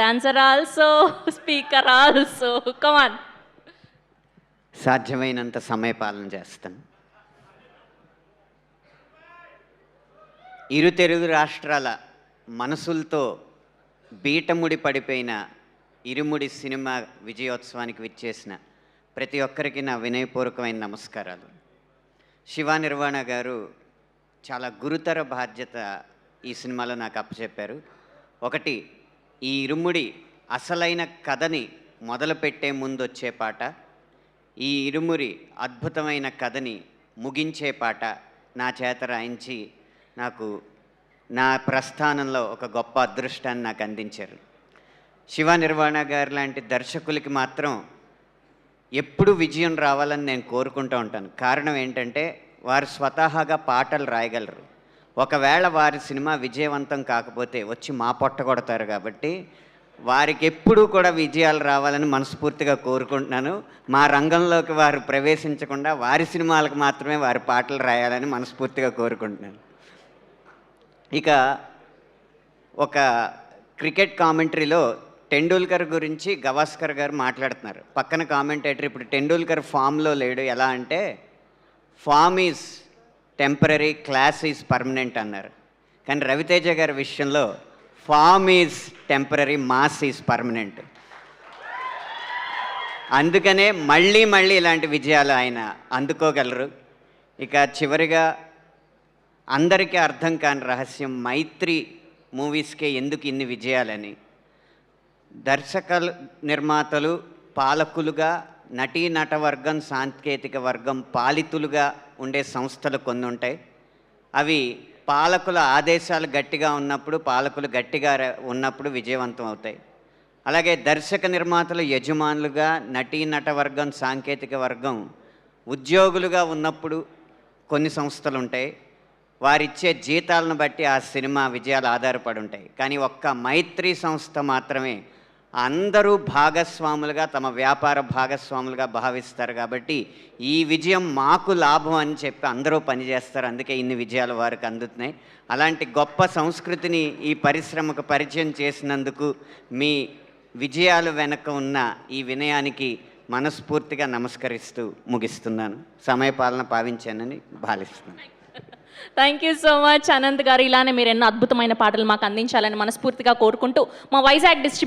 Dancer also, speaker also. Come on. సాధ్యమైనంత సమయపాలన చేస్తాను. ఇరు తెలుగు రాష్ట్రాల మనసులతో బీటముడి పడిపోయిన ఇరుముడి సినిమా విజయోత్సవానికి విచ్చేసిన ప్రతి ఒక్కరికి నా వినయపూర్వకమైన నమస్కారాలు. శివ నిర్వాణ గారు చాలా గురుతర బాధ్యత ఈ సినిమాలో నాకు అప్పచెప్పారు. ఒకటి, ఈ ఇరుముడి అసలైన కథని మొదలుపెట్టే ముందు వచ్చే పాట, ఈ ఇరుముడి అద్భుతమైన కథని ముగించే పాట నా చేత రాయించి నాకు నా ప్రస్థానంలో ఒక గొప్ప అదృష్టాన్ని నాకు అందించారు. శివ నిర్వాణ గారు లాంటి దర్శకులకి మాత్రం ఎప్పుడు విజయం రావాలని నేను కోరుకుంటూ ఉంటాను. కారణం ఏంటంటే వారు స్వతహాగా పాటలు రాయగలరు. ఒకవేళ వారి సినిమా విజయవంతం కాకపోతే వచ్చి మా పొట్ట కొడతారు. కాబట్టి వారికి ఎప్పుడూ కూడా విజయాలు రావాలని మనస్ఫూర్తిగా కోరుకుంటున్నాను. మా రంగంలోకి వారు ప్రవేశించకుండా వారి సినిమాలకు మాత్రమే వారి పాటలు రాయాలని మనస్ఫూర్తిగా కోరుకుంటున్నాను. ఇక ఒక క్రికెట్ కామెంటరీలో టెండూల్కర్ గురించి గవాస్కర్ గారు మాట్లాడుతున్నారు. పక్కన కామెంటేటర్, ఇప్పుడు టెండూల్కర్ ఫామ్లో లేడు, ఎలా అంటే form is temporary, class is permanent అన్నారు. కానీ రవితేజ గారి విషయంలో form is temporary, mass is permanent. అందుకనే మళ్ళీ మళ్ళీ ఇలాంటి విజయాలు ఆయన అందుకోగలరు. ఇక చివరిగా అందరికీ అర్థం కాని రహస్యం, మైత్రి మూవీస్కే ఎందుకు ఇన్ని విజయాలని. దర్శకులు, నిర్మాతలు, పాలకులుగా, నటీ నటవర్గం, సాంకేతిక వర్గం, పాలితులుగా ఉండే సంస్థలు కొన్ని ఉంటాయి. అవి పాలకుల ఆదేశాలు గట్టిగా ఉన్నప్పుడు, పాలకులు గట్టిగా ఉన్నప్పుడు విజయవంతం అవుతాయి. అలాగే దర్శక నిర్మాతలు యజమానులుగా, నటీ నటవర్గం, సాంకేతిక వర్గం ఉద్యోగులుగా ఉన్నప్పుడు కొన్ని సంస్థలు ఉంటాయి. వారిచ్చే జీతాలను బట్టి ఆ సినిమా విజయాలు ఆధారపడి ఉంటాయి. కానీ ఒక్క మైత్రి సంస్థ మాత్రమే అందరూ భాగస్వాములుగా, తమ వ్యాపార భాగస్వాములుగా భావిస్తారు. కాబట్టి ఈ విజయం మాకు లాభం అని చెప్పి అందరూ పనిచేస్తారు. అందుకే ఇన్ని విజయాలు వారికి అందుతున్నాయి. అలాంటి గొప్ప సంస్కృతిని ఈ పరిశ్రమకు పరిచయం చేసినందుకు మీ విజయాలు వెనక ఉన్న ఈ వినయానికి మనస్ఫూర్తిగా నమస్కరిస్తూ ముగిస్తున్నాను. సమయపాలన పావించానని భావిస్తున్నాను. Thank you so much Anant గారు. ఇలానే మీరు ఎన్నో అద్భుతమైన పాటలు మాకు అందించాలని మనస్ఫూర్తిగా కోరుకుంటూ మా వైజాగ్ డిస్ట్రిక్ట్